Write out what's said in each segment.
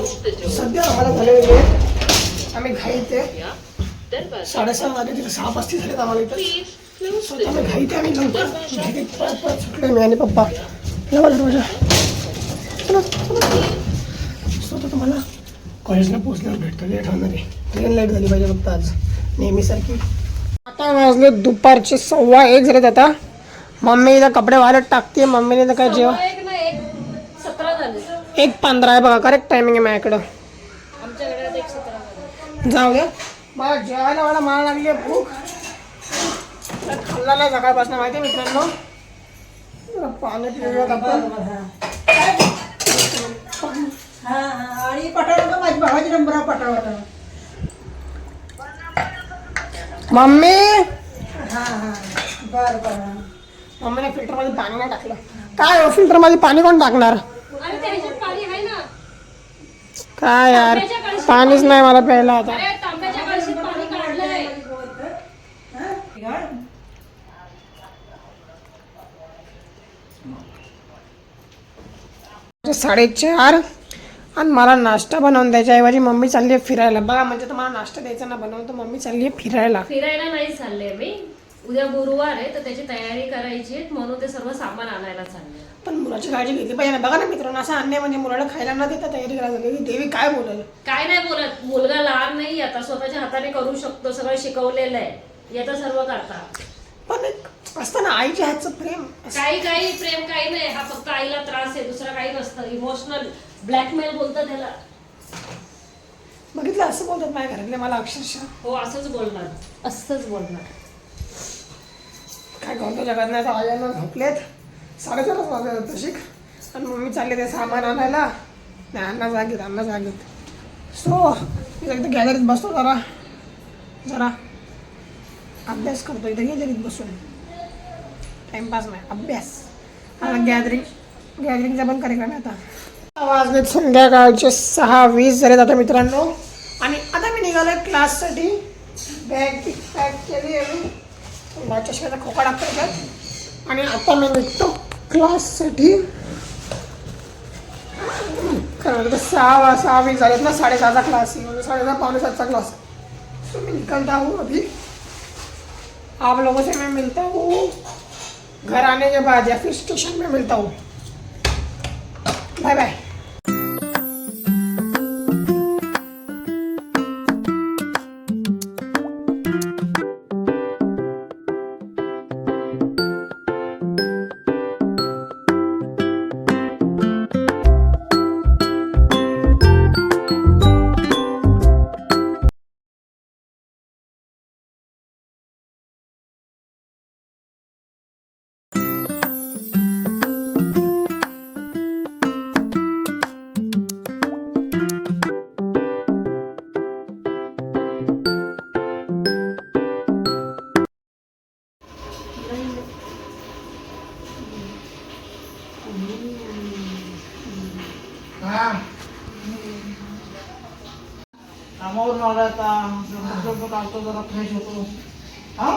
सध्या आम्हाला झालेली आहे, आम्ही घाईते 6:30 वाजले, तिथे 6:35 झाले आम्हाला इथं. स्वतः आम्ही घाईते, आम्ही लवकर परत सुटले मी आणि पप्पा. लावा दरवाजा. चला स्वतः तुम्हाला कॉलेजला पोचल्यावर भेटतो. लेट होणार आहे, ट्रेन लेट झाली पाहिजे फक्त आज नेहमीसारखी. आता वाजले दुपारचे 1:15 झालेत. आता मम्मी इथं कपडे वाळत टाकते. मम्मीने तर काय जेव्हा 1:15 आहे बघा, करेक्ट टायमिंग आहे माझ्याकडं. जाऊ द्या, मला जेवायला मला माळ लागली आहे, भूक खाल्ला नाही सकाळपासून माहिती आहे मित्रांनो. पाणी पिऊयात आपण. आणि पटावटा माझी भावाची नंबर पटावटा. मम्मी बरं बरं. मम्मीने फिल्टरमध्ये पाणी नाही टाकलं. काय हो, फिल्टरमध्ये पाणी कोण टाकणार? काय यार, पाणीच नाही मला प्यायला आता. साडेचार आणि मला नाश्ता बनवून द्यायच्याऐवजी मम्मी चालली आहे फिरायला. बघा, म्हणजे तुम्हाला नाश्ता द्यायचा ना बनवून, तर मम्मी चालली आहे फिरायला. नाही चालले मी. उद्या गुरुवार आहे तर त्याची तयारी करायची, म्हणून ते सर्व सामान आणायला चालले. पण मुलाची काळजी घेतली पाहिजे ना. बघा ना मित्रांनो, असं अन्याय म्हणजे मुलाला खायला न देता तयारी करायला लागली. देवी काय बोलेल? काय नाही बोलत. मुलगा लहान नाही, आता स्वतःच्या हाताने करू शकतो, सगळं शिकवलेलं आहे, येतं सर्व करता. पण असतं ना आईच्या हातचं प्रेम. काही प्रेम काही नाही. हा फक्त आईला त्रास आहे, दुसरं काही नसतं. इमोशनल ब्लॅकमेल बोलतं त्याला. बघितलं, असं बोलतात माझ्या घरातले मला अक्षरशः. हो, असंच बोलणार. काय करतो जगात नाही तर आईला झोपलेत. 4:30 वाजले तशी, आणि मम्मी चालले ते सामान आणायला. नाही, अण्णा जागेत. सो मी एकदा गॅलरीत बसतो, जरा अभ्यास करतो. इथं गॅलरीत बसून टाइमपास नाही, अभ्यास. आता गॅदरिंगचा पण कार्यक्रम आहे. आता वाजलेत संध्याकाळचे 6:20 झालेत आता मित्रांनो. आणि आता मी निघालो आहे क्लाससाठी. बॅग पॅक केली आहे मी. चष्म्याचा खोका टाकतो. आणि आता मी निघतो क्लाससाठी. खरं तर 6:20 झालेत ना. 6:30चा क्लास आहे, 6:30 पावणे 7चा क्लास. तो मी निकलता हूँ अभी. आप लोगों से मैं मिलता हूँ घर आने के बाद, या फिर स्टेशन में मिलता हूँ. Bye bye. कामावरून आला आता काढतो, जरा फ्रेश होतो. हा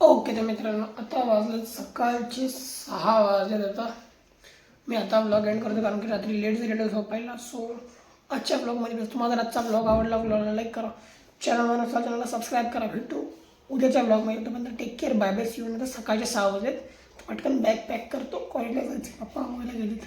ओके. तर मित्रांनो, आता वाजले सकाळचे 6 वाजले. आता मी आता ब्लॉग एंड करतो, कारण की रात्री लेट झालेलं झोपायला. सो आजच्या ब्लॉगमध्ये तुम्हाला जर आजचा ब्लॉग आवडला, ब्लॉगला लाईक करा, चॅनलला सबस्क्राईब करा. भेटू उद्याच्या ब्लॉगमध्ये. तोपर्यंत take care, bye bye. See you. नंतर सकाळचे 6 वाजलेत. पटकन बॅग पॅक करतो, कॉलेजला जायचं. पप्पा आम्हाला गेलेत.